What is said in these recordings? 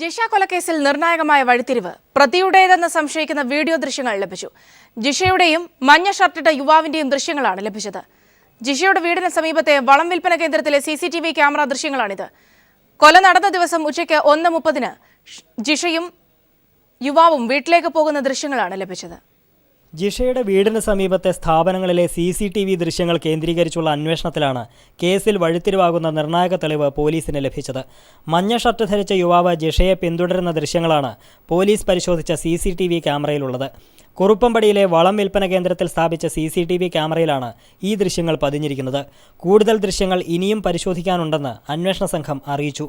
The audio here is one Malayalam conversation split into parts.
ജിഷ കൊലക്കേസിൽ നിർണായകമായ വഴിത്തിരിവ്. പ്രതിയുടേതെന്ന് സംശയിക്കുന്ന വീഡിയോ ദൃശ്യങ്ങൾ ലഭിച്ചു. ജിഷയുടെയും മഞ്ഞ ഷർട്ടിട്ട യുവാവിന്റെയും ദൃശ്യങ്ങളാണ് ലഭിച്ചത്. ജിഷയുടെ വീടിന് സമീപത്തെ വളം വിൽപ്പന കേന്ദ്രത്തിലെ CCTV ക്യാമറ ദൃശ്യങ്ങളാണിത്. കൊല നടന്ന ദിവസം ഉച്ചയ്ക്ക് 1:30 ജിഷയും യുവാവും വീട്ടിലേക്ക് പോകുന്ന ദൃശ്യങ്ങളാണ് ലഭിച്ചത്. ജിഷയുടെ വീടിന് സമീപത്തെ സ്ഥാപനങ്ങളിലെ CCTV ദൃശ്യങ്ങൾ കേന്ദ്രീകരിച്ചുള്ള അന്വേഷണത്തിലാണ് കേസിൽ വഴിത്തിരിവാകുന്ന നിർണായക തെളിവ് പോലീസിന് ലഭിച്ചത്. മഞ്ഞ ഷർട്ട് ധരിച്ച യുവാവ് ജിഷയെ പിന്തുടരുന്ന ദൃശ്യങ്ങളാണ് പോലീസ് പരിശോധിച്ച CCTV ക്യാമറയിലുള്ളത്. കുറുപ്പമ്പടിയിലെ വളം വിൽപ്പന കേന്ദ്രത്തിൽ സ്ഥാപിച്ച CCTV ക്യാമറയിലാണ് ഈ ദൃശ്യങ്ങൾ പതിഞ്ഞിരിക്കുന്നത്. കൂടുതൽ ദൃശ്യങ്ങൾ ഇനിയും പരിശോധിക്കാനുണ്ടെന്ന് അന്വേഷണ സംഘം അറിയിച്ചു.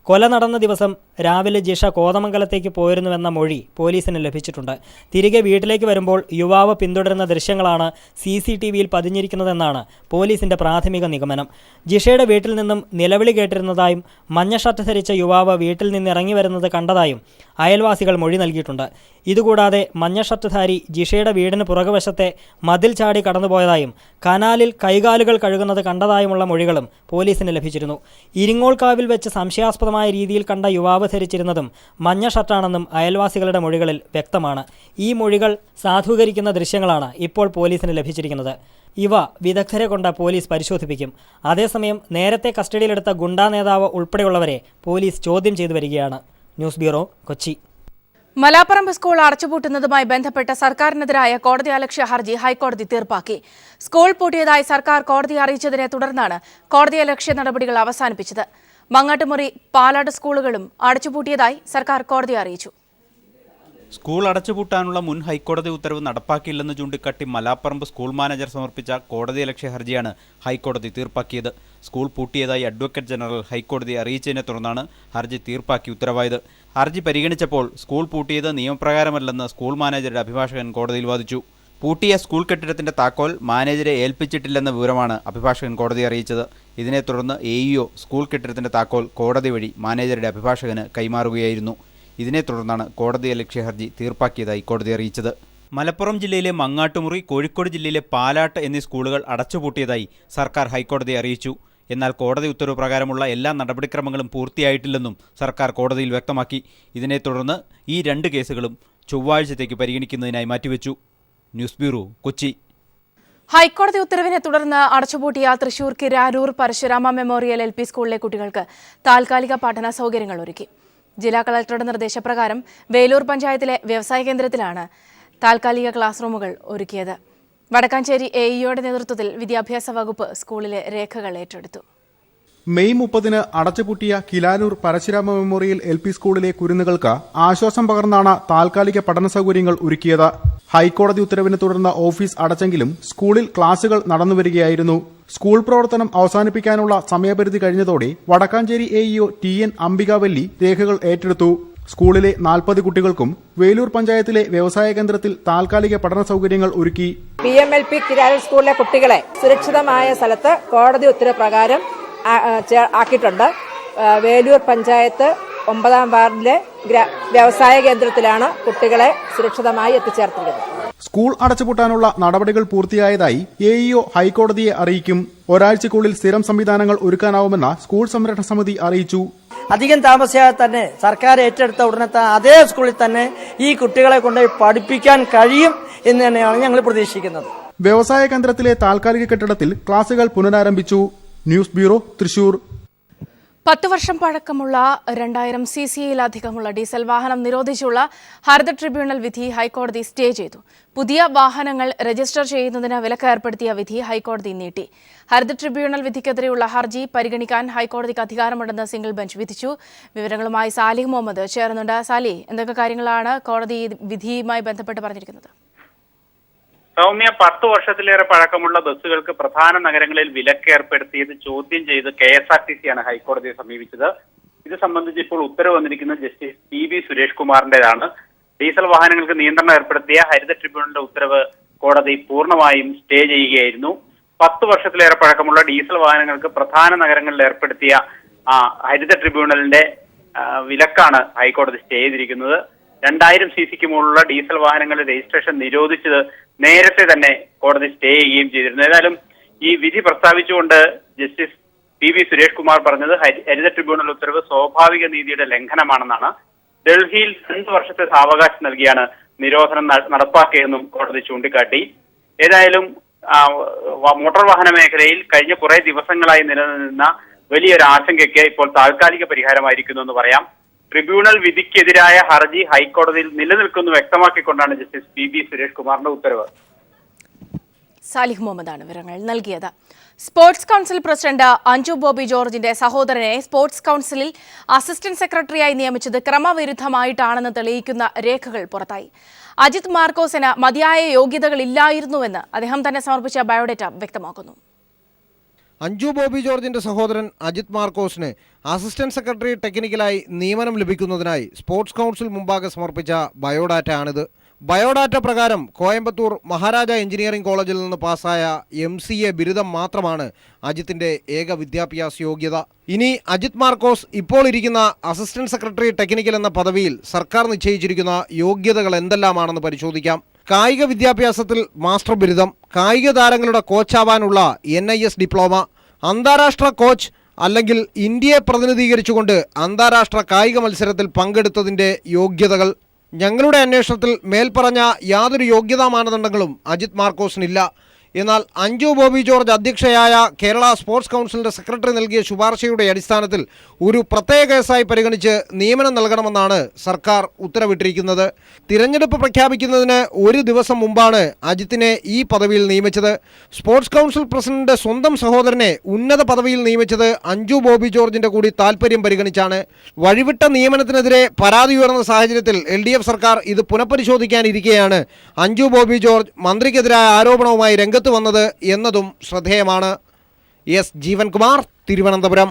കൊല നടന്ന ദിവസം രാവിലെ ജിഷ കോതമംഗലത്തേക്ക് പോയിരുന്നുവെന്ന മൊഴി പോലീസിന് ലഭിച്ചിട്ടുണ്ട്. തിരികെ വീട്ടിലേക്ക് വരുമ്പോൾ യുവാവ് പിന്തുടരുന്ന ദൃശ്യങ്ങളാണ് CCTVയിൽ പതിഞ്ഞിരിക്കുന്നതെന്നാണ് പോലീസിന്റെ പ്രാഥമിക നിഗമനം. ജിഷയുടെ വീട്ടിൽ നിന്നും നിലവിളി കേട്ടിരുന്നതായും മഞ്ഞ ഷർട്ട് ധരിച്ച യുവാവ് വീട്ടിൽ നിന്ന് ഇറങ്ങി വരുന്നത് കണ്ടതായും അയൽവാസികൾ മൊഴി നൽകിയിട്ടുണ്ട്. ഇതുകൂടാതെ മഞ്ഞ ഷർട്ടുധാരി ജിഷയുടെ വീടിന് പുറകുവശത്തെ മതിൽ ചാടി കടന്നുപോയതായും കനാലിൽ കൈകാലുകൾ കഴുകുന്നത് കണ്ടതായുമുള്ള മൊഴികളും പോലീസിന് ലഭിച്ചിരുന്നു. ഇരിങ്ങോൾക്കാവിൽ വെച്ച് സംശയാസ്പദമായ രീതിയിൽ കണ്ട യുവാവ് ധരിച്ചിരുന്നതും മഞ്ഞ ഷർട്ടാണെന്നും അയൽവാസികളുടെ മൊഴികളിൽ വ്യക്തമാണ്. ഈ മൊഴികൾ സാധൂകരിക്കുന്ന ദൃശ്യങ്ങളാണ് ഇപ്പോൾ പോലീസിന് ലഭിച്ചിരിക്കുന്നത്. ഇവ വിദഗ്ധരെ കൊണ്ട് പോലീസ് പരിശോധിപ്പിക്കും. അതേസമയം നേരത്തെ കസ്റ്റഡിയിലെടുത്ത ഗുണ്ടാ നേതാവ് ഉൾപ്പെടെയുള്ളവരെ പോലീസ് ചോദ്യം ചെയ്തു വരികയാണ്. News bureau, Kochi. Malaparamba school അടച്ചുപൂട്ടുന്നതുമായി ബന്ധപ്പെട്ട സർക്കാരിനെതിരായ കോടതിയലക്ഷ്യ ഹർജി ഹൈക്കോടതി തീർപ്പാക്കി. സ്കൂൾ പൂട്ടിയതായി സർക്കാർ കോടതിയെ അറിയിച്ചതിനെ തുടർന്നാണ് കോടതിയലക്ഷ്യ നടപടികൾ അവസാനിപ്പിച്ചത്. മങ്ങാട്ടുമുറി, പാലാട് സ്കൂളുകളും അടച്ചുപൂട്ടിയതായി സർക്കാർ കോടതിയെ അറിയിച്ചു. സ്കൂൾ അടച്ചുപൂട്ടാനുള്ള മുൻ ഹൈക്കോടതി ഉത്തരവ് നടപ്പാക്കിയില്ലെന്ന് ചൂണ്ടിക്കാട്ടി മലാപ്പറമ്പ് സ്കൂൾ മാനേജർ സമർപ്പിച്ച കോടതിയലക്ഷ്യ ഹർജിയാണ് ഹൈക്കോടതി തീർപ്പാക്കിയത്. സ്കൂൾ പൂട്ടിയതായി അഡ്വക്കേറ്റ് ജനറൽ ഹൈക്കോടതിയെ അറിയിച്ചതിനെ തുടർന്നാണ് ഹർജി തീർപ്പാക്കി ഉത്തരവായത്. ഹർജി പരിഗണിച്ചപ്പോൾ സ്കൂൾ പൂട്ടിയത് നിയമപ്രകാരമല്ലെന്ന് സ്കൂൾ മാനേജറുടെ അഭിഭാഷകൻ കോടതിയിൽ വാദിച്ചു. പൂട്ടിയ സ്കൂൾ കെട്ടിടത്തിന്റെ താക്കോൽ മാനേജരെ ഏൽപ്പിച്ചിട്ടില്ലെന്ന വിവരമാണ് അഭിഭാഷകൻ കോടതിയെ അറിയിച്ചത്. ഇതിനെ തുടർന്ന് AEO സ്കൂൾ കെട്ടിടത്തിന്റെ താക്കോൽ കോടതി വഴി മാനേജറുടെ അഭിഭാഷകന് കൈമാറുകയായിരുന്നു. ഇതിനെ തുടർന്നാണ് കോടതിയലക്ഷ്യ ഹർജി തീർപ്പാക്കിയതായി കോടതി അറിയിച്ചത്. മലപ്പുറം ജില്ലയിലെ മങ്ങാട്ടുമുറി, കോഴിക്കോട് ജില്ലയിലെ പാലാട്ട് എന്നീ സ്കൂളുകൾ അടച്ചുപൂട്ടിയതായി സർക്കാർ ഹൈക്കോടതിയെ അറിയിച്ചു. എന്നാൽ കോടതി ഉത്തരവ് പ്രകാരമുള്ള എല്ലാ നടപടിക്രമങ്ങളും പൂർത്തിയായിട്ടില്ലെന്നും സർക്കാർ കോടതിയിൽ വ്യക്തമാക്കി. ഇതിനെ തുടർന്ന് ഈ 2 കേസുകളും ചൊവ്വാഴ്ചത്തേക്ക് പരിഗണിക്കുന്നതിനായി മാറ്റിവെച്ചു. News bureau, Kochi. ഹൈക്കോടതി ഉത്തരവിനെ തുടർന്ന് അടച്ചുപൂട്ടിയ തൃശൂർ കിരാരൂർ പരശുരാമ മെമ്മോറിയൽ LP സ്കൂളിലെ കുട്ടികൾക്ക് താൽക്കാലിക പഠന സൗകര്യങ്ങൾ ഒരുക്കി. ജില്ലാ കളക്ടറുടെ നിർദ്ദേശപ്രകാരം വേലൂർ പഞ്ചായത്തിലെ വ്യവസായ കേന്ദ്രത്തിലാണ് താൽക്കാലിക ക്ലാസ് റൂമുകൾ ഒരുക്കിയത്. വടക്കാഞ്ചേരി AEOയുടെ നേതൃത്വത്തിൽ വിദ്യാഭ്യാസ വകുപ്പ് സ്കൂളിലെ രേഖകൾ ഏറ്റെടുത്തു. മെയ് 30 അടച്ചുപൂട്ടിയ കിലാലൂർ പരശുരാമ മെമ്മോറിയൽ LP സ്കൂളിലെ കുരുന്നുകൾക്ക് ആശ്വാസം പകർന്നാണ് താൽക്കാലിക പഠന സൗകര്യങ്ങൾ ഒരുക്കിയത്. ഹൈക്കോടതി ഉത്തരവിനെ തുടർന്ന് ഓഫീസ് അടച്ചെങ്കിലും സ്കൂളിൽ ക്ലാസുകൾ നടന്നുവരികയായിരുന്നു. സ്കൂൾ പ്രവർത്തനം അവസാനിപ്പിക്കാനുള്ള സമയപരിധി കഴിഞ്ഞതോടെ വടക്കാഞ്ചേരി AEO TN അംബികാവല്ലി രേഖകൾ ഏറ്റെടുത്തു. സ്കൂളിലെ 40 കുട്ടികൾക്കും വേലൂർ പഞ്ചായത്തിലെ വ്യവസായ കേന്ദ്രത്തിൽ താൽക്കാലിക പഠന സൗകര്യങ്ങൾ ഒരുക്കി. PMLP കിരാരൂർ സ്കൂളിലെ കുട്ടികളെ സുരക്ഷിതമായ സ്ഥലത്ത് കോടതി ഉത്തരവ് പ്രകാരം ആക്കിയിട്ടുണ്ട്. വേലൂർ പഞ്ചായത്ത് 9ാം വാർഡിലെ വ്യവസായ കേന്ദ്രത്തിലാണ് കുട്ടികളെ സുരക്ഷിതമായി എത്തിച്ചേർത്തിരിക്കുന്നത്. സ്കൂൾ അടച്ചുപൂട്ടാനുള്ള നടപടികൾ പൂർത്തിയായതായി AEO ഹൈക്കോടതിയെ അറിയിക്കും. ഒരാഴ്ചക്കുള്ളിൽ സ്ഥിരം സംവിധാനങ്ങൾ ഒരുക്കാനാവുമെന്ന് സ്കൂൾ സംരക്ഷണ സമിതി അറിയിച്ചു. അധികം താമസിയാതെ തന്നെ സർക്കാർ ഏറ്റെടുത്ത ഉടനെ അതേ സ്കൂളിൽ തന്നെ ഈ കുട്ടികളെ കൊണ്ടുപോയി പഠിപ്പിക്കാൻ കഴിയും എന്ന് തന്നെയാണ് ഞങ്ങൾ പ്രതീക്ഷിക്കുന്നത്. വ്യവസായ കേന്ദ്രത്തിലെ താൽക്കാലിക കെട്ടിടത്തിൽ ക്ലാസുകൾ പുനരാരംഭിച്ചു. News bureau, Thrissur. 10 വർഷം പഴക്കമുള്ള 2000 CCയിലധികമുള്ള ഡീസൽ വാഹനം നിരോധിച്ചുള്ള ഹരിത ട്രിബ്യൂണൽ വിധി ഹൈക്കോടതി സ്റ്റേ ചെയ്തു. പുതിയ വാഹനങ്ങൾ രജിസ്റ്റർ ചെയ്യുന്നതിന് വിലക്ക് ഏർപ്പെടുത്തിയ വിധി ഹൈക്കോടതി നീട്ടി. ഹരിത ട്രിബ്യൂണൽ വിധിക്കെതിരെയുള്ള ഹർജി പരിഗണിക്കാൻ ഹൈക്കോടതിക്ക് അധികാരമുണ്ടെന്ന് സിംഗിൾ ബെഞ്ച് വിധിച്ചു. വിവരങ്ങളുമായി സാലിഹ് മുഹമ്മദ് ചേർന്നുണ്ട്. സാലി, എന്തൊക്കെ കാര്യങ്ങളാണ് കോടതി വിധിയുമായി ബന്ധപ്പെട്ട് പറഞ്ഞിരിക്കുന്നത്? സൗമ്യ, 10 വർഷത്തിലേറെ പഴക്കമുള്ള ബസ്സുകൾക്ക് പ്രധാന നഗരങ്ങളിൽ വിലക്ക് ഏർപ്പെടുത്തിയത് ചോദ്യം ചെയ്ത് KSRTC ആണ് ഹൈക്കോടതിയെ സമീപിച്ചത്. ഇത് സംബന്ധിച്ച് ഇപ്പോൾ ഉത്തരവ് വന്നിരിക്കുന്നത് ജസ്റ്റിസ് PV സുരേഷ് കുമാറിന്റേതാണ്. ഡീസൽ വാഹനങ്ങൾക്ക് നിയന്ത്രണം ഏർപ്പെടുത്തിയ ഹരിത ട്രിബ്യൂണലിന്റെ ഉത്തരവ് കോടതി പൂർണ്ണമായും സ്റ്റേ ചെയ്യുകയായിരുന്നു. 10 വർഷത്തിലേറെ പഴക്കമുള്ള ഡീസൽ വാഹനങ്ങൾക്ക് പ്രധാന നഗരങ്ങളിൽ ഏർപ്പെടുത്തിയ ഹരിത ട്രിബ്യൂണലിന്റെ വിലക്കാണ് ഹൈക്കോടതി സ്റ്റേ ചെയ്തിരിക്കുന്നത്. 2000 CCക്ക് മുകളിലുള്ള ഡീസൽ വാഹനങ്ങളുടെ രജിസ്ട്രേഷൻ നിരോധിച്ചത് നേരത്തെ തന്നെ കോടതി സ്റ്റേ ചെയ്യുകയും ചെയ്തിരുന്നു. ഏതായാലും ഈ വിധി പ്രസ്താവിച്ചുകൊണ്ട് ജസ്റ്റിസ് PV സുരേഷ് കുമാർ പറഞ്ഞത് ഹരിത ട്രിബ്യൂണൽ ഉത്തരവ് സ്വാഭാവിക നീതിയുടെ ലംഘനമാണെന്നാണ്. ഡൽഹിയിൽ 2 വർഷത്തെ സാവകാശം നൽകിയാണ് നിരോധനം നടപ്പാക്കിയതെന്നും കോടതി ചൂണ്ടിക്കാട്ടി. ഏതായാലും മോട്ടോർ വാഹന മേഖലയിൽ കഴിഞ്ഞ കുറെ ദിവസങ്ങളായി നിലനിന്ന വലിയൊരു ആശങ്കയ്ക്ക് ഇപ്പോൾ താൽക്കാലിക പരിഹാരമായിരിക്കുന്നു എന്ന് പറയാം. ട്രിബ്യൂണൽ വിധിക്കെതിരായ ഹർജി ഹൈക്കോടതിയിൽ നിലനിൽക്കുന്നു വ്യക്തമാക്കിക്കൊണ്ടാണ് ജസ്റ്റിസ് PV സുരേഷ് കുമാറിന്റെ ഉത്തരവ്. സാലിഹ് മുഹമ്മദാണ് വിവരങ്ങൾ നൽകിയത്. Sports council president Anju Bobby ജോർജിന്റെ സഹോദരനെ സ്പോർട്സ് കൌൺസിലിൽ അസിസ്റ്റന്റ് സെക്രട്ടറിയായി നിയമിച്ചത് ക്രമവിരുദ്ധമായിട്ടാണെന്ന് തെളിയിക്കുന്ന രേഖകൾ പുറത്തായി. അജിത് മാർക്കോസിന് മതിയായ യോഗ്യതകളില്ലായിരുന്നുവെന്ന് അദ്ദേഹം തന്നെ സമർപ്പിച്ച ബയോഡേറ്റ വ്യക്തമാക്കുന്നു. അഞ്ജു ബോബി ജോർജിന്റെ സഹോദരൻ അജിത് മാർക്കോസിന് അസിസ്റ്റന്റ് സെക്രട്ടറി ടെക്നിക്കലായി നിയമനം ലഭിക്കുന്നതിനായി സ്പോർട്സ് കൌൺസിൽ മുമ്പാകെ സമർപ്പിച്ച ബയോഡാറ്റ ആണിത്. ബയോഡാറ്റ പ്രകാരം കോയമ്പത്തൂർ മഹാരാജ എഞ്ചിനീയറിംഗ് കോളേജിൽ നിന്ന് പാസ്സായ MCA ബിരുദം മാത്രമാണ് അജിത്തിന്റെ ഏക വിദ്യാഭ്യാസ യോഗ്യത. ഇനി അജിത് മാർക്കോസ് ഇപ്പോൾ ഇരിക്കുന്ന അസിസ്റ്റന്റ് സെക്രട്ടറി ടെക്നിക്കൽ എന്ന പദവിയിൽ സർക്കാർ നിശ്ചയിച്ചിരിക്കുന്ന യോഗ്യതകൾ എന്തെല്ലാമാണെന്ന് പരിശോധിക്കാം. കായിക വിദ്യാഭ്യാസത്തിൽ മാസ്റ്റർ ബിരുദം, കായിക താരങ്ങളുടെ കോച്ചാവാനുള്ള NIS ഡിപ്ലോമ, അന്താരാഷ്ട്ര കോച്ച് അല്ലെങ്കിൽ ഇന്ത്യയെ പ്രതിനിധീകരിച്ചുകൊണ്ട് അന്താരാഷ്ട്ര കായിക മത്സരത്തിൽ പങ്കെടുത്തതിൻ്റെ യോഗ്യതകൾ. ഞങ്ങളുടെ അന്വേഷണത്തിൽ മേൽപ്പറഞ്ഞ യാതൊരു യോഗ്യതാ മാനദണ്ഡങ്ങളും അജിത് മാർക്കോസിനില്ല. എന്നാൽ അഞ്ജു ബോബി ജോർജ് അധ്യക്ഷയായ കേരള സ്പോർട്സ് കൗൺസിലിൻ്റെ സെക്രട്ടറി നൽകിയ ശുപാർശയുടെ അടിസ്ഥാനത്തിൽ ഒരു പ്രത്യേക കേസായി പരിഗണിച്ച് നിയമനം നൽകണമെന്നാണ് സർക്കാർ ഉത്തരവിട്ടിരിക്കുന്നത്. തിരഞ്ഞെടുപ്പ് പ്രഖ്യാപിക്കുന്നതിന് ഒരു ദിവസം മുമ്പാണ് അജിത്തിനെ ഈ പദവിയിൽ നിയമിച്ചത്. സ്പോർട്സ് കൗൺസിൽ പ്രസിഡന്റിന്റെ സ്വന്തം സഹോദരനെ ഉന്നത പദവിയിൽ നിയമിച്ചത് അഞ്ജു ബോബി ജോർജിന്റെ കൂടി താൽപ്പര്യം പരിഗണിച്ചാണ്. വഴിവിട്ട നിയമനത്തിനെതിരെ പരാതി ഉയർന്ന സാഹചര്യത്തിൽ LDF സർക്കാർ ഇത് പുനഃപരിശോധിക്കാനിരിക്കെയാണ് അഞ്ജു ബോബി ജോർജ് മന്ത്രിക്കെതിരായ ആരോപണവുമായി രംഗത്ത് വന്നത് എന്നതും ശ്രദ്ധേയമാണ്. S. ജീവൻകുമാർ, തിരുവനന്തപുരം.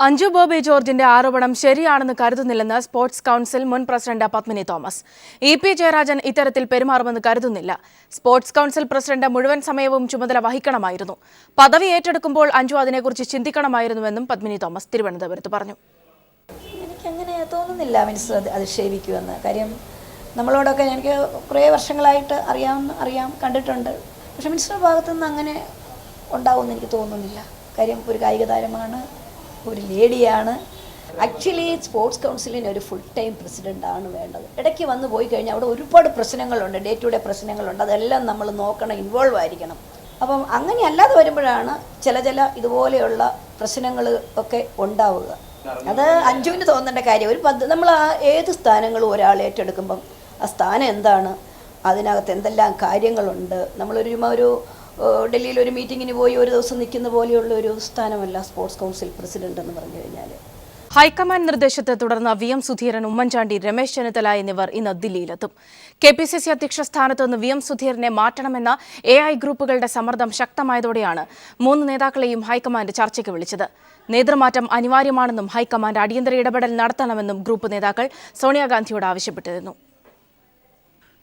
അഞ്ജു ബോബി ജോർജിന്റെ ആരോപണം ശരിയാണെന്ന് കരുതുന്നില്ലെന്ന് സ്പോർട്സ് കൌൺസിൽ മുൻ president Padmini Thomas. EP Jayarajan ഇത്തരത്തിൽ പെരുമാറുമെന്ന് കരുതുന്നില്ല. സ്പോർട്സ് കൌൺസിൽ പ്രസിഡന്റ് മുഴുവൻ സമയവും ചുമതല വഹിക്കണമായിരുന്നു. പദവി ഏറ്റെടുക്കുമ്പോൾ അഞ്ജു അതിനെക്കുറിച്ച് ചിന്തിക്കണമായിരുന്നുവെന്നും പത്മിനി തോമസ് തിരുവനന്തപുരത്ത് പറഞ്ഞു. എനിക്കങ്ങനെ തോന്നുന്നില്ല മിനിസ്റ്റർ അധിക്ഷേപിക്കുമെന്ന്. കാര്യം നമ്മളോടൊക്കെ എനിക്ക് കുറേ വർഷങ്ങളായിട്ട് അറിയാം കണ്ടിട്ടുണ്ട്. പക്ഷെ മിനിസ്റ്ററുടെ ഭാഗത്തുനിന്ന് അങ്ങനെ ഉണ്ടാവുമെന്ന് എനിക്ക് തോന്നുന്നില്ല. കാര്യം ഒരു കായിക താരമാണ്, ഒരു ലേഡിയാണ്. ആക്ച്വലി സ്പോർട്സ് കൗൺസിലിന് ഒരു ഫുൾ ടൈം പ്രസിഡൻ്റാണ് വേണ്ടത്. ഇടയ്ക്ക് വന്ന് പോയി കഴിഞ്ഞാൽ അവിടെ ഒരുപാട് പ്രശ്നങ്ങളുണ്ട്, ഡേ ടു ഡേ പ്രശ്നങ്ങളുണ്ട്. അതെല്ലാം നമ്മൾ നോക്കണം, ഇൻവോൾവ് ആയിരിക്കണം. അപ്പം അങ്ങനെ അല്ലാതെ വരുമ്പോഴാണ് ചില ഇതുപോലെയുള്ള പ്രശ്നങ്ങൾ ഒക്കെ ഉണ്ടാവുക. അത് അഞ്ജുവിന് തോന്നേണ്ട കാര്യം. നമ്മൾ ഏത് സ്ഥാനങ്ങളും ഒരാൾ ഏറ്റെടുക്കുമ്പം ആ സ്ഥാനം എന്താണ്, അതിനകത്ത് എന്തെല്ലാം കാര്യങ്ങളുണ്ട്. നമ്മളൊരു ഡൽഹിയിൽ ഒരു മീറ്റിങ്ങിന് പോയി ഒരു ദിവസം നിൽക്കുന്ന പോലെയുള്ള ഒരു സ്ഥാനമല്ല സ്പോർട്സ് കൗൺസിൽ പ്രസിഡന്റ് എന്ന് പറഞ്ഞു കഴിഞ്ഞാൽ. ഹൈക്കമാൻഡ് നിർദ്ദേശത്തെ തുടർന്ന് VM സുധീരൻ, ഉമ്മൻചാണ്ടി, രമേശ് ചെന്നിത്തല എന്നിവർ ഇന്ന് ദില്ലിയിലെത്തും. KPCC അധ്യക്ഷ സ്ഥാനത്ത് നിന്ന് VM സുധീരനെ മാറ്റണമെന്ന AI ഗ്രൂപ്പുകളുടെ സമ്മർദ്ദം ശക്തമായതോടെയാണ് 3 നേതാക്കളെയും ഹൈക്കമാൻഡ് ചർച്ചയ്ക്ക് വിളിച്ചത്. നേതൃമാറ്റം അനിവാര്യമാണെന്നും ഹൈക്കമാൻഡ് അടിയന്തര ഇടപെടൽ നടത്തണമെന്നും ഗ്രൂപ്പ് നേതാക്കൾ സോണിയാഗാന്ധിയോട് ആവശ്യപ്പെട്ടിരുന്നു.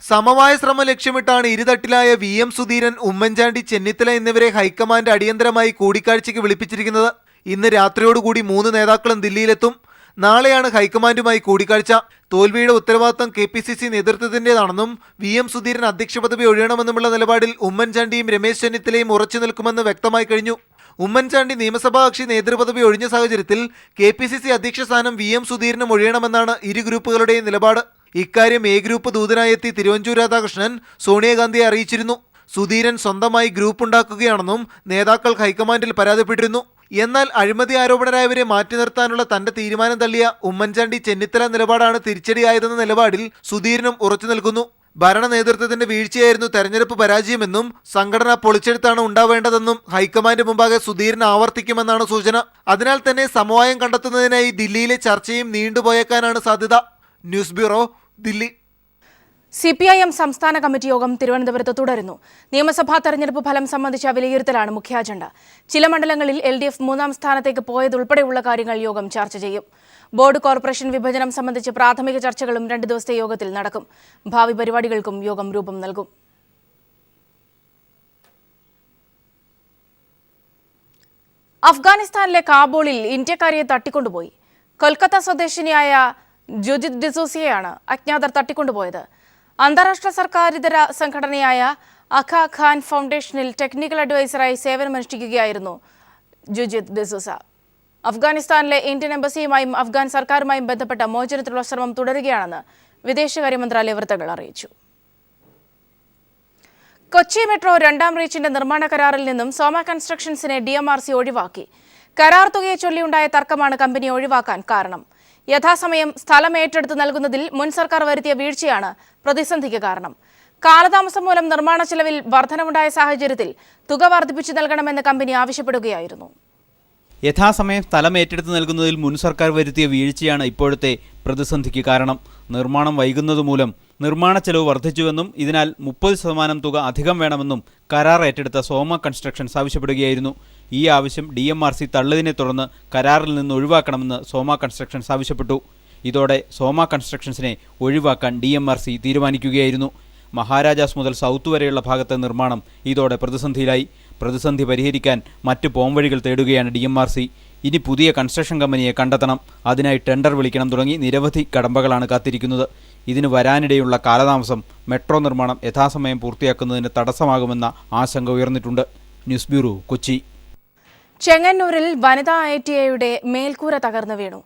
സമവായ ശ്രമം ലക്ഷ്യമിട്ടാണ് ഇരുതട്ടിലായ VM സുധീരൻ, ഉമ്മൻചാണ്ടി, ചെന്നിത്തല എന്നിവരെ ഹൈക്കമാൻഡ് അടിയന്തരമായി കൂടിക്കാഴ്ചയ്ക്ക് വിളിപ്പിച്ചിരിക്കുന്നത്. ഇന്ന് രാത്രിയോടുകൂടി 3 നേതാക്കളും ദില്ലിയിലെത്തും. നാളെയാണ് ഹൈക്കമാൻഡുമായി കൂടിക്കാഴ്ച. തോൽവിയുടെ ഉത്തരവാദിത്തം KPCC നേതൃത്വത്തിൻ്റെതാണെന്നും VM സുധീരൻ അധ്യക്ഷ പദവി ഒഴിയണമെന്നുമുള്ള നിലപാടിൽ ഉമ്മൻചാണ്ടിയും രമേശ് ചെന്നിത്തലയും ഉറച്ചു നിൽക്കുമെന്ന് വ്യക്തമായി കഴിഞ്ഞു. ഉമ്മൻചാണ്ടി നിയമസഭാ കക്ഷി നേതൃപദവി ഒഴിഞ്ഞ സാഹചര്യത്തിൽ KPCC അധ്യക്ഷ സ്ഥാനം VM സുധീരനും ഒഴിയണമെന്നാണ് ഇരു ഗ്രൂപ്പുകളുടെയും നിലപാട്. ഇക്കാര്യം A ഗ്രൂപ്പ് ദൂതനായി എത്തി തിരുവഞ്ചൂർ രാധാകൃഷ്ണൻ സോണിയാഗാന്ധിയെ അറിയിച്ചിരുന്നു. സുധീരൻ സ്വന്തമായി ഗ്രൂപ്പ് ഉണ്ടാക്കുകയാണെന്നും നേതാക്കൾ ഹൈക്കമാൻഡിൽ പരാതിപ്പെട്ടിരുന്നു. എന്നാൽ അഴിമതി ആരോപണരായവരെ മാറ്റി നിർത്താനുള്ള തന്റെ തീരുമാനം തള്ളിയ ഉമ്മൻചാണ്ടി, ചെന്നിത്തല നിലപാടാണ് തിരിച്ചടിയായതെന്ന നിലപാടിൽ സുധീരനും ഉറച്ചു നിൽക്കുന്നു. ഭരണ നേതൃത്വത്തിന്റെ വീഴ്ചയായിരുന്നു തെരഞ്ഞെടുപ്പ് പരാജയമെന്നും സംഘടന പൊളിച്ചെടുത്താണ് ഉണ്ടാവേണ്ടതെന്നും ഹൈക്കമാൻഡ് മുമ്പാകെ സുധീരൻ ആവർത്തിക്കുമെന്നാണ് സൂചന. അതിനാൽ തന്നെ സമവായം കണ്ടെത്തുന്നതിനായി ദില്ലിയിലെ ചർച്ചയും നീണ്ടുപോയേക്കാനാണ് സാധ്യത. News bureau, Delhi. CPIM സംസ്ഥാന കമ്മിറ്റി യോഗം തിരുവനന്തപുരത്ത് തുടരുന്നു. നിയമസഭാ തെരഞ്ഞെടുപ്പ് ഫലം സംബന്ധിച്ച വിലയിരുത്തലാണ് മുഖ്യ അജണ്ട. ചില മണ്ഡലങ്ങളിൽ LDF 3ാം സ്ഥാനത്തേക്ക് പോയതുൾപ്പെടെയുള്ള കാര്യങ്ങൾ യോഗം ചർച്ച ചെയ്യും. ബോർഡ് കോർപ്പറേഷൻ വിഭജനം സംബന്ധിച്ച് പ്രാഥമിക ചർച്ചകളും 2 ദിവസത്തെ യോഗത്തിൽ നടക്കും. ഭാവി പരിപാടികൾക്കും യോഗം രൂപം നൽകും. അഫ്ഗാനിസ്ഥാനിലെ കാബൂളിൽ ഇന്ത്യക്കാരിയെ തട്ടിക്കൊണ്ടുപോയി. കൊൽക്കത്ത സ്വദേശിനിയായ ജുജിത് ഡിസൂസിയെയാണ് അജ്ഞാതർ തട്ടിക്കൊണ്ടുപോയത്. അന്താരാഷ്ട്ര സർക്കാരിതര സംഘടനയായ അഖ ഖാൻ ഫൗണ്ടേഷനിൽ ടെക്നിക്കൽ അഡ്വൈസറായി സേവനമനുഷ്ഠിക്കുകയായിരുന്നു ജുജിത് ഡിസൂസ. അഫ്ഗാനിസ്ഥാനിലെ ഇന്ത്യൻ എംബസിയുമായും അഫ്ഗാൻ സർക്കാരുമായും ബന്ധപ്പെട്ട മോചനത്തിനുള്ള ശ്രമം തുടരുകയാണെന്ന് വിദേശകാര്യ മന്ത്രാലയ വൃത്തങ്ങൾ അറിയിച്ചു. കൊച്ചി മെട്രോ 2ാം റീച്ചിന്റെ നിർമ്മാണ കരാറിൽ നിന്നും സോമ കൺസ്ട്രക്ഷൻസിനെ DMRC ഒഴിവാക്കി. കരാർ തുകയെ ചൊല്ലിയുണ്ടായ തർക്കമാണ് കമ്പനിയെ ഒഴിവാക്കാൻ കാരണം. യഥാസമയം സ്ഥലം ഏറ്റെടുത്ത് നൽകുന്നതിൽ മുൻ സർക്കാർ വരുത്തിയ വീഴ്ചയാണ് പ്രതിസന്ധിക്ക് കാരണം. കാലതാമസം മൂലം നിർമ്മാണ ചെലവിൽ വർധനവുണ്ടായ സാഹചര്യത്തിൽ തുക വർദ്ധിപ്പിച്ചു നൽകണമെന്ന് കമ്പനി ആവശ്യപ്പെടുകയായിരുന്നു. യഥാസമയം സ്ഥലം ഏറ്റെടുത്ത് നൽകുന്നതിൽ മുൻ സർക്കാർ വരുത്തിയ വീഴ്ചയാണ് ഇപ്പോഴത്തെ പ്രതിസന്ധിക്ക് കാരണം. നിർമ്മാണം വൈകുന്നതുമൂലം നിർമ്മാണ ചെലവ് വർദ്ധിച്ചുവെന്നും ഇതിനാൽ 30% തുക അധികം വേണമെന്നും കരാർ ഏറ്റെടുത്ത സോമ കൺസ്ട്രക്ഷൻസ് ആവശ്യപ്പെടുകയായിരുന്നു. ഈ ആവശ്യം DMRC തള്ളിയതിനെ തുടർന്ന് കരാറിൽ നിന്ന് ഒഴിവാക്കണമെന്ന് സോമ കൺസ്ട്രക്ഷൻസ് ആവശ്യപ്പെട്ടു. ഇതോടെ സോമ കൺസ്ട്രക്ഷൻസിനെ ഒഴിവാക്കാൻ DMRC തീരുമാനിക്കുകയായിരുന്നു. മഹാരാജാസ് മുതൽ സൗത്ത് വരെയുള്ള ഭാഗത്തെ നിർമ്മാണം ഇതോടെ പ്രതിസന്ധിയിലായി. പ്രതിസന്ധി പരിഹരിക്കാൻ മറ്റ് പോംവഴികൾ തേടുകയാണ് DMRC. ഇനി പുതിയ കൺസ്ട്രക്ഷൻ കമ്പനിയെ കണ്ടെത്തണം, അതിനായി ടെൻഡർ വിളിക്കണം തുടങ്ങി നിരവധി കടമ്പകളാണ് കാത്തിരിക്കുന്നത്. ഇതിന് വരാനിടയുള്ള കാലതാമസം മെട്രോ നിർമ്മാണം യഥാസമയം പൂർത്തിയാക്കുന്നതിന് തടസ്സമാകുമെന്ന ആശങ്ക ഉയർന്നിട്ടുണ്ട്. News bureau, Kochi. ചെങ്ങന്നൂരിൽ വനിതാ ITIയുടെ മേൽക്കൂര തകർന്നു വീണു.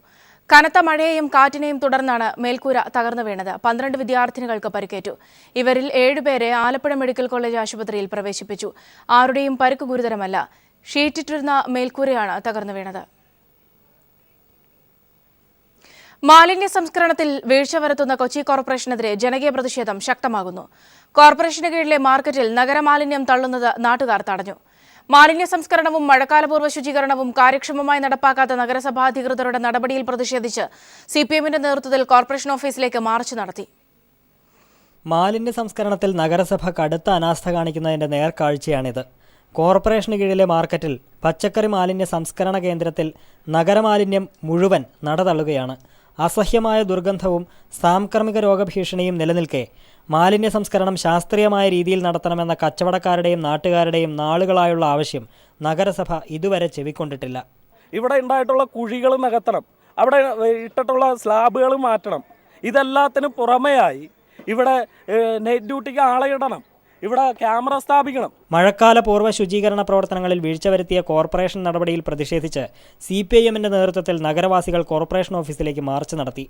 കനത്ത മഴയെയും കാറ്റിനെയും തുടർന്നാണ് മേൽക്കൂര തകർന്നു വീണത്. 12 വിദ്യാർത്ഥിനികൾക്ക് പരിക്കേറ്റു. ഇവരിൽ 7 പേരെ ആലപ്പുഴ മെഡിക്കൽ കോളേജ് ആശുപത്രിയിൽ പ്രവേശിപ്പിച്ചു. ആരുടെയും പരിക്ക് ഗുരുതരമല്ല. ഷീറ്റിട്ടിരുന്ന മേൽക്കൂരയാണ് തകർന്നു വീണത്. മാലിന്യ സംസ്കരണത്തിൽ വീഴ്ച വരുത്തുന്ന കൊച്ചി കോർപ്പറേഷനെതിരെ ജനകീയ പ്രതിഷേധം ശക്തമാകുന്നു. കോർപ്പറേഷന് കീഴിലെ മാർക്കറ്റിൽ നഗരമാലിന്യം തള്ളുന്നത് നാട്ടുകാർ തടഞ്ഞു. മാലിന്യ സംസ്കരണവും മഴക്കാലപൂർവ്വ ശുചീകരണവും കാര്യക്ഷമമായി നടപ്പാക്കാത്ത നഗരസഭാ അധികൃതരുടെ നടപടിയിൽ പ്രതിഷേധിച്ച് CPMന്റെ നേതൃത്വത്തിൽ കോർപ്പറേഷൻ ഓഫീസിലേക്ക് മാർച്ച് നടത്തി. മാലിന്യ സംസ്കരണത്തിൽ നഗരസഭ കടുത്ത അനാസ്ഥ കാണിക്കുന്നതിന്റെ നേർക്കാഴ്ചയാണിത്. കോർപ്പറേഷന് കീഴിലെ മാർക്കറ്റിൽ പച്ചക്കറി മാലിന്യ സംസ്കരണ കേന്ദ്രത്തിൽ നഗരമാലിന്യം മുഴുവൻ നടതള്ളുകയാണ്. അസഹ്യമായ ദുർഗന്ധവും സാംക്രമിക രോഗഭീഷണിയും നിലനിൽക്കെ മാലിന്യ സംസ്കരണം ശാസ്ത്രീയമായ രീതിയിൽ നടത്തണമെന്ന കച്ചവടക്കാരുടെയും നാട്ടുകാരുടെയും നാളുകളായുള്ള ആവശ്യം നഗരസഭ ഇതുവരെ ചെവിക്കൊണ്ടിട്ടില്ല. ഇവിടെ ഉണ്ടായിട്ടുള്ള കുഴികൾ നികത്തണം, അവിടെ ഇട്ടിട്ടുള്ള സ്ലാബുകൾ മാറ്റണം. ഇതെല്ലാത്തിനും പുറമെയായി ഇവിടെ നൈറ്റ് ഡ്യൂട്ടിക്ക് ആളെ ഇടണം, ഇവിടെ ക്യാമറ സ്ഥാപിക്കണം. മഴക്കാല പൂർവ്വ ശുചീകരണ പ്രവർത്തനങ്ങളിൽ വീഴ്ച വരുത്തിയ കോർപ്പറേഷൻ നടപടിയിൽ പ്രതിഷേധിച്ച് CPIMന്റെ നേതൃത്വത്തിൽ നഗരവാസികൾ കോർപ്പറേഷൻ ഓഫീസിലേക്ക് മാർച്ച് നടത്തി.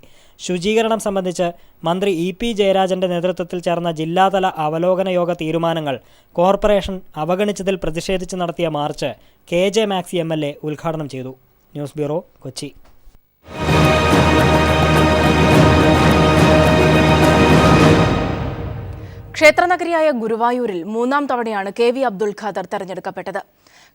ശുചീകരണം സംബന്ധിച്ച് മന്ത്രി EP ജയരാജന്റെ നേതൃത്വത്തിൽ ചേർന്ന ജില്ലാതല അവലോകന യോഗ തീരുമാനങ്ങൾ കോർപ്പറേഷൻ അവഗണിച്ചതിൽ പ്രതിഷേധിച്ച് നടത്തിയ മാർച്ച് KJ മാക്സി MLA ഉദ്ഘാടനം ചെയ്തു. News bureau, Kochi. ക്ഷേത്രനഗരിയായ ഗുരുവായൂരിൽ 3ാം തവണയാണ് KV അബ്ദുൽ ഖാദർ തെരഞ്ഞെടുക്കപ്പെട്ടത്.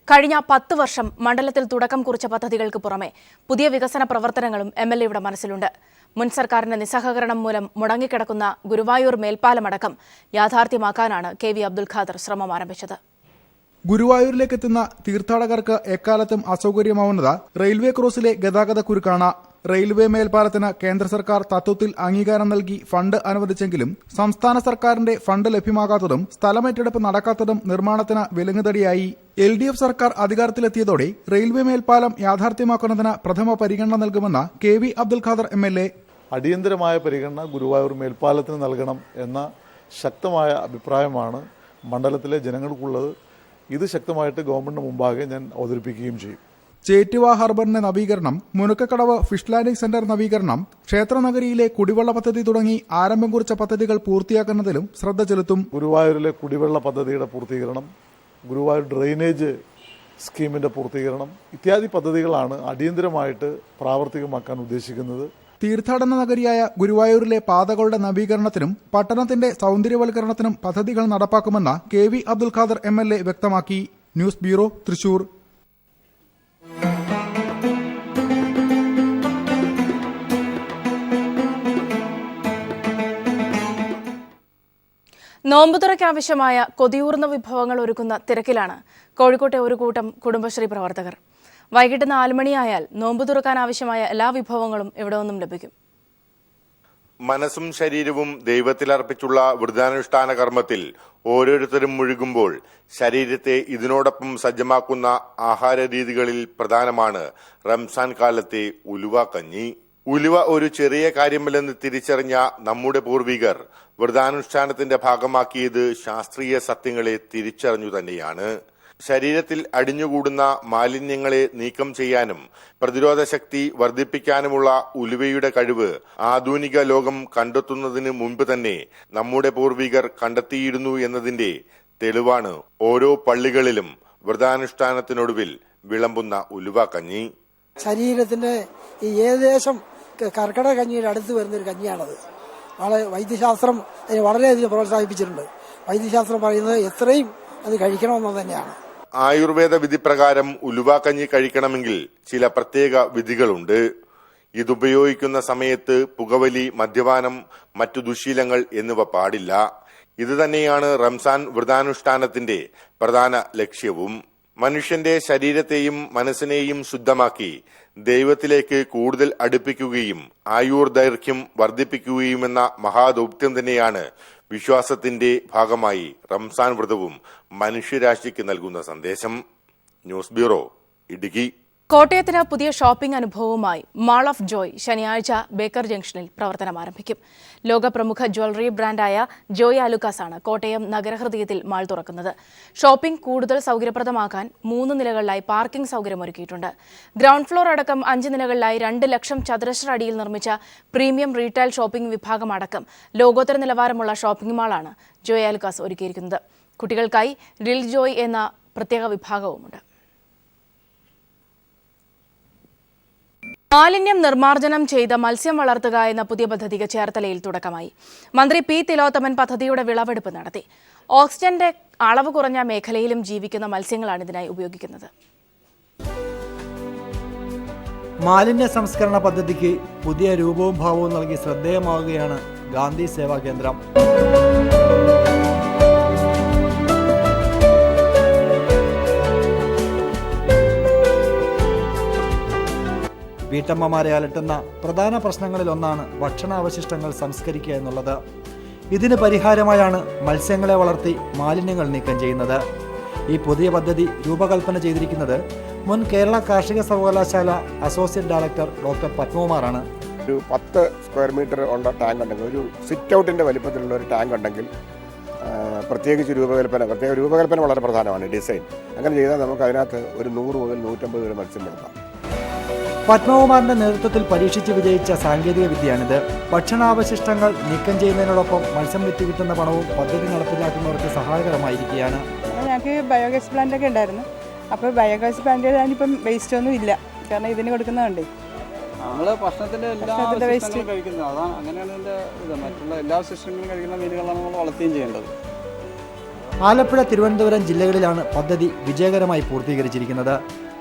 കഴിഞ്ഞ 10 വർഷം മണ്ഡലത്തിൽ തുടക്കം കുറിച്ച പദ്ധതികൾക്ക് പുറമെ പുതിയ വികസന പ്രവർത്തനങ്ങളും MLAയുടെ മനസ്സിലുണ്ട്. മുൻ സർക്കാരിന്റെ നിസ്സഹകരണം മൂലം മുടങ്ങിക്കിടക്കുന്ന ഗുരുവായൂർ മേൽപ്പാലമടക്കം യാഥാർത്ഥ്യമാക്കാനാണ് KV അബ്ദുൽ ഖാദർ ശ്രമം ആരംഭിച്ചത്. ഗുരുവായൂരിലേക്കെത്തുന്ന തീർത്ഥാടകർക്ക് എക്കാലത്തും അസൗകര്യമാവുന്നത് റെയിൽവേ ക്രോസിലെ ഗതാഗത കുരുക്കാണ്. റെയിൽവേ മേൽപ്പാലത്തിന് കേന്ദ്ര സർക്കാർ തത്വത്തിൽ അംഗീകാരം നൽകി ഫണ്ട് അനുവദിച്ചെങ്കിലും സംസ്ഥാന സർക്കാരിന്റെ ഫണ്ട് ലഭ്യമാകാത്തതും സ്ഥലമേറ്റെടുപ്പ് നടക്കാത്തതും നിർമ്മാണത്തിന് വിലങ്ങുതടിയായി. LDF സർക്കാർ അധികാരത്തിലെത്തിയതോടെ റെയിൽവേ മേൽപ്പാലം യാഥാർത്ഥ്യമാക്കുന്നതിന് പ്രഥമ പരിഗണന നൽകുമെന്ന് KV അബ്ദുൽ ഖാദർ MLA. അടിയന്തരമായ പരിഗണന ഗുരുവായൂർ മേൽപ്പാലത്തിന് നൽകണം എന്ന ശക്തമായ അഭിപ്രായമാണ് മണ്ഡലത്തിലെ ജനങ്ങൾക്കുള്ളത്. ഇത് ശക്തമായിട്ട് ഗവൺമെന്റിന് മുമ്പാകെ ഞാൻ അവതരിപ്പിക്കുകയും ചെയ്യും. ചേറ്റുവ ഹാർബറിന്റെ നവീകരണം, മുനക്കക്കടവ് ഫിഷ് ലാൻഡിംഗ് സെന്റർ നവീകരണം, ക്ഷേത്രനഗരിയിലെ കുടിവെള്ള പദ്ധതി തുടങ്ങി ആരംഭം കുറിച്ച പദ്ധതികൾ പൂർത്തിയാക്കുന്നതിലും ശ്രദ്ധ ചെലുത്തും. ഗുരുവായൂരിലെ കുടിവെള്ള പദ്ധതിയുടെ പൂർത്തീകരണം, ഗുരുവായൂർ ഡ്രെയിനേജ് സ്കീമിന്റെ പൂർത്തീകരണം ഇത്യാദി പദ്ധതികളാണ് അടിയന്തരമായിട്ട് പ്രാവർത്തികമാക്കാൻ ഉദ്ദേശിക്കുന്നത്. തീർത്ഥാടന നഗരിയായ ഗുരുവായൂരിലെ പാതകളുടെ നവീകരണത്തിനും പട്ടണത്തിന്റെ സൗന്ദര്യവൽക്കരണത്തിനും പദ്ധതികൾ നടപ്പാക്കുമെന്ന് KV അബ്ദുൽ ഖാദർ MLA വ്യക്തമാക്കി. News bureau, Thrissur. നോമ്പുതുറയ്ക്കാവശ്യമായ കൊതിയൂർന്ന വിഭവങ്ങൾ ഒരുക്കുന്ന തിരക്കിലാണ് കോഴിക്കോട്ടെ ഒരു കൂട്ടം കുടുംബശ്രീ പ്രവർത്തകർ. വൈകിട്ട് 4 മണിയായാൽ നോമ്പ് തുറക്കാൻ ആവശ്യമായ എല്ലാ വിഭവങ്ങളും ഇവിടെ നിന്നും ലഭിക്കും. മനസ്സും ശരീരവും ദൈവത്തിലർപ്പിച്ചുള്ള വ്രതാനുഷ്ഠാന കർമ്മത്തിൽ ഓരോരുത്തരും മുഴുകുമ്പോൾ ശരീരത്തെ ഇതിനോടൊപ്പം സജ്ജമാക്കുന്ന ആഹാര രീതികളിൽ പ്രധാനമാണ് റംസാൻ കാലത്തെ ഉലുവ കഞ്ഞി. ഉലുവ ഒരു ചെറിയ കാര്യമല്ലെന്ന് തിരിച്ചറിഞ്ഞ നമ്മുടെ പൂർവികർ വ്രതാനുഷ്ഠാനത്തിന്റെ ഭാഗമാക്കിയത് ശാസ്ത്രീയ സത്യങ്ങളെ തിരിച്ചറിഞ്ഞു തന്നെയാണ്. ശരീരത്തിൽ അടിഞ്ഞുകൂടുന്ന മാലിന്യങ്ങളെ നീക്കം ചെയ്യാനും പ്രതിരോധ ശക്തി വർദ്ധിപ്പിക്കാനുമുള്ള ഉലുവയുടെ കഴിവ് ആധുനിക ലോകം കണ്ടെത്തുന്നതിന് മുൻപ് തന്നെ നമ്മുടെ പൂർവികർ കണ്ടെത്തിയിരുന്നു എന്നതിന്റെ തെളിവാണ് ഓരോ പള്ളികളിലും വ്രതാനുഷ്ഠാനത്തിനൊടുവിൽ വിളമ്പുന്ന ഉലുവ കഞ്ഞി. ശരീരത്തിന്റെ ഈ ഏകദേശം കർക്കിടക കഞ്ഞിയുടെ അടുത്ത് വരുന്നൊരു കഞ്ഞിയാണത്. വളരെ വൈദ്യശാസ്ത്രം അതിനെ വളരെയധികം പ്രോത്സാഹിപ്പിച്ചിട്ടുണ്ട്. വൈദ്യശാസ്ത്രം പറയുന്നത് എത്രയും അത് കഴിക്കണമെന്ന് തന്നെയാണ്. ആയുർവേദ വിധി പ്രകാരം ഉലുവ കഞ്ഞി കഴിക്കണമെങ്കിൽ ചില പ്രത്യേക വിധികളുണ്ട്. ഇതുപയോഗിക്കുന്ന സമയത്ത് പുകവലി, മദ്യപാനം, മറ്റു ദുശീലങ്ങൾ എന്നിവ പാടില്ല. ഇത് തന്നെയാണ് റംസാൻ വ്രതാനുഷ്ഠാനത്തിന്റെ പ്രധാന ലക്ഷ്യവും. മനുഷ്യന്റെ ശരീരത്തെയും മനസ്സിനെയും ശുദ്ധമാക്കി ദൈവത്തിലേക്ക് കൂടുതൽ അടുപ്പിക്കുകയും ആയുർദൈർഘ്യം വർദ്ധിപ്പിക്കുകയുമെന്ന മഹാദൗത്യം തന്നെയാണ് വിശ്വാസത്തിന്റെ ഭാഗമായി റംസാൻ വ്രതവും മനുഷ്യരാശിക്ക് നൽകുന്ന സന്ദേശം. News bureau, Idukki. കോട്ടയത്തിന് പുതിയ ഷോപ്പിംഗ് അനുഭവവുമായി മാൾ ഓഫ് ജോയ് ശനിയാഴ്ച ബേക്കർ ജംഗ്ഷനിൽ പ്രവർത്തനം ആരംഭിക്കും. ലോകപ്രമുഖ ജ്വല്ലറി ബ്രാൻഡായ ജോയ് ആലുക്കാസാണ് കോട്ടയം നഗരഹൃദയത്തിൽ മാൾ തുറക്കുന്നത്. ഷോപ്പിംഗ് കൂടുതൽ സൗകര്യപ്രദമാക്കാൻ 3 നിലകളിലായി പാർക്കിംഗ് സൗകര്യമൊരുക്കിയിട്ടുണ്ട്. ഗ്രൗണ്ട് ഫ്ലോർ അടക്കം 5 നിലകളിലായി 2 ലക്ഷം ചതുരശ്ര അടിയിൽ നിർമ്മിച്ച പ്രീമിയം റീറ്റെയിൽ ഷോപ്പിംഗ് വിഭാഗമടക്കം ലോകോത്തര നിലവാരമുള്ള ഷോപ്പിംഗ് മാളാണ് ജോയ് ആലുക്കാസ് ഒരുക്കിയിരിക്കുന്നത്. കുട്ടികൾക്കായി ലിൽ ജോയ് എന്ന പ്രത്യേക വിഭാഗവുമുണ്ട്. മാലിന്യം നിർമ്മാർജ്ജനം ചെയ്ത് മത്സ്യം വളർത്തുക എന്ന പുതിയ പദ്ധതിക്ക് ചേർത്തലയിൽ തുടക്കമായി. മന്ത്രി പി തിലോത്തമൻ പദ്ധതിയുടെ വിളവെടുപ്പ് നടത്തി. ഓക്സിജന്റെ അളവ് കുറഞ്ഞ മേഖലയിലും ജീവിക്കുന്ന മത്സ്യങ്ങളാണ് ഇതിനായി ഉപയോഗിക്കുന്നത്. മാലിന്യ സംസ്കരണ പദ്ധതിക്ക് പുതിയ രൂപവും ഭാവവും നൽകി ശ്രദ്ധേയമാവുകയാണ് ഗാന്ധി സേവാ കേന്ദ്രം. വീട്ടമ്മമാരെ അലട്ടുന്ന പ്രധാന പ്രശ്നങ്ങളിലൊന്നാണ് ഭക്ഷണാവശിഷ്ടങ്ങൾ സംസ്കരിക്കുക എന്നുള്ളത്. ഇതിന് പരിഹാരമായാണ് മത്സ്യങ്ങളെ വളർത്തി മാലിന്യങ്ങൾ നീക്കം ചെയ്യുന്നത്. ഈ പുതിയ പദ്ധതി രൂപകൽപ്പന ചെയ്തിരിക്കുന്നത് മുൻ കേരള കാർഷിക സർവകലാശാല അസോസിയേറ്റ് ഡയറക്ടർ ഡോക്ടർ പത്മകുമാറാണ്. ഒരു 10 സ്ക്വയർ മീറ്റർ ഉള്ള ടാങ്ക് ഉണ്ടെങ്കിൽ, ഒരു സിറ്റ് ഔട്ടിൻ്റെ വലിപ്പത്തിലുള്ള ഒരു ടാങ്ക് ഉണ്ടെങ്കിൽ പ്രത്യേകിച്ച് രൂപകൽപ്പന വളരെ പ്രധാനമാണ്. ഡിസൈൻ അങ്ങനെ ചെയ്താൽ നമുക്ക് അതിനകത്ത് ഒരു 100 മുതൽ 150 വരെ മത്സ്യം വളർത്താം. പത്മകുമാറിന്റെ നേതൃത്വത്തിൽ പരീക്ഷിച്ച് വിജയിച്ച സാങ്കേതിക വിദ്യയാണിത്. ഭക്ഷണാവശിഷ്ടങ്ങൾ നീക്കം ചെയ്യുന്നതിനോടൊപ്പം മത്സ്യം വിറ്റ് കിട്ടുന്ന പണവും പദ്ധതി നടപ്പിലാക്കുന്നവർക്ക് സഹായകരമായിരിക്കുകയാണ്. ഞങ്ങൾക്ക് ബയോഗ്യാസ് പ്ലാന്റ് ഒക്കെ ഉണ്ടായിരുന്നു. അപ്പോൾ ബയോഗ്യാസ് പ്ലാന്റ് ഞാനിപ്പം വേസ്റ്റ് ഒന്നും ഇല്ല, കാരണം ഇതിന് കൊടുക്കുന്നതുകൊണ്ടേ നമ്മൾ ഭക്ഷണത്തിൻ്റെ എല്ലാ വേസ്റ്റ് കഴിക്കുന്നത്. അതാണ് അങ്ങനെയാണ് ഇതിൻ്റെ ഇത്. മറ്റുള്ള എല്ലാ സിസ്റ്റങ്ങളും കഴിക്കുന്ന മീനുകളാണ് നമ്മൾ വളർത്തുകയും ചെയ്യേണ്ടത്. ആലപ്പുഴ, തിരുവനന്തപുരം ജില്ലകളിലാണ് പദ്ധതി വിജയകരമായി പൂർത്തീകരിച്ചിരിക്കുന്നത്.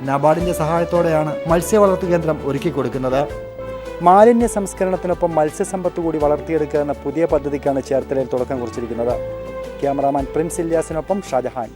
നബാർഡിന്റെ സഹായത്തോടെയാണ് മത്സ്യ വളർത്തു കേന്ദ്രം ഒരുക്കിക്കൊടുക്കുന്നത്. മാലിന്യ സംസ്കരണത്തിനൊപ്പം മത്സ്യസമ്പത്ത് കൂടി വളർത്തിയെടുക്കുക എന്ന പുതിയ പദ്ധതിക്കാണ് ചേർത്തലയിൽ തുടക്കം കുറിച്ചിരിക്കുന്നത്. ക്യാമറാമാൻ പ്രിൻസ് ഇല്യാസിനൊപ്പം ഷാജഹാൻ.